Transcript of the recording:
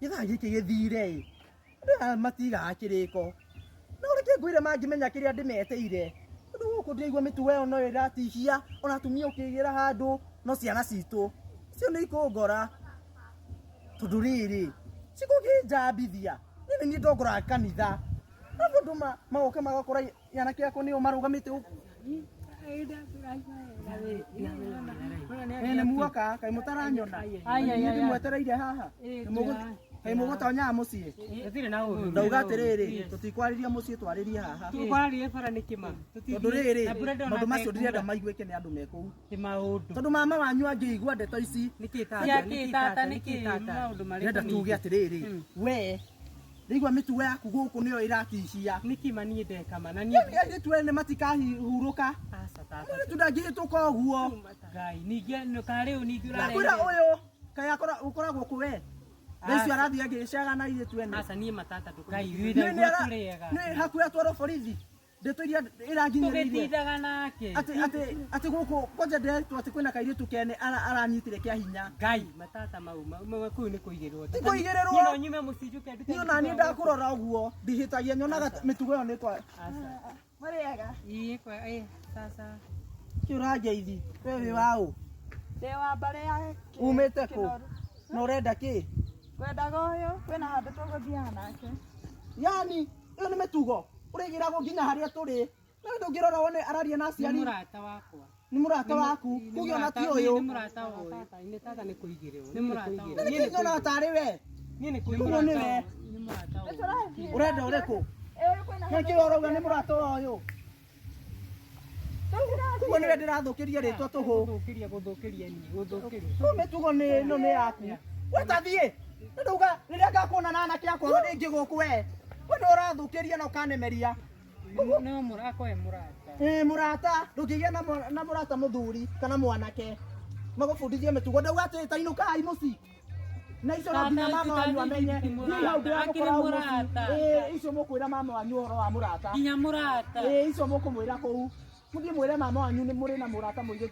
Githa giki githire nda matiga kiriko no reke ngwire mangimenya kiria ndimeteire ndu guku ndigwa mituwe yo no iratihia ona tumia ukigira handu no ciana citu cio ni ikungora tondu riri cigukinjambithia nini ni ndongora kanitha andu magoke magakora yana kiako ni umarugamite ene muoka kai mutaranyona ai mwetereire haha kai mugotonya mucii tutire na undu ndauga atiriri tutikwariria mucii twaririe haha tukwaririe bara ni kima tondu riri maundu macio ndirenda maiguike ni andu mekuu ti maundu tondu mama wanyu angiigua ndeto ici nikitata maundu mari ndirenda tuge atiriri we rigwa mituwe yaku guku niyo iratihia nikima nie ndekama na nie tuwe ne matikahuruka asa tata tudangituka oguo ngai ninge no kariu ninge urare kwira uyu kai akora ukoragwo kuwe Besi arathi agicaga na ile twene asa nie matata tukai withe guturega ni haku atwaro borithi ndeto iria iranginyiririe tugitithaga nake ati guku konje ndeto ati kwina kairi tukene aranyitire kia hinya ngai matata mau ku ni kuigirwo ti kuigirwo ni no nyume musijuke ni ona ni ndakurora uguo ndihitagia nyonaga mitugo yo ni kwa asa mariega kwa sasa kiurangeithi wewe wao dewa bare ya umete ku no renda ki wendaga uyu kwina handu tuguthia nake yani iyo ni mitugo urigira go nginya haria turi na ndungirora wone araria na aciari ni murata waku kugiona ti uyu ni murata uyu ni tata ni kuigirwo ni murata uyu ni nyona tari we ni kuigirwo ni murata uyu urenda uriku niki urauga ni murata uyu kuko niwe ndirathukirie ritwa tuhu guthukiria mitugo ni no ni yaku watathie ndauga riria ngakuona na anake akwa ringi guku we we urathukiria na ukanemeria no murako murata murata ndukigia na murata muthuri kana mwanake magufundithie mitugo ndauga ati tainukai muci na icio no nginya mama wanyu amenye ni hau ndirakora murata icio mukwira mama wanyu horo wa murata nginya murata icio mukumwira kuu muthie mwire mama wanyu ni muri na murata muige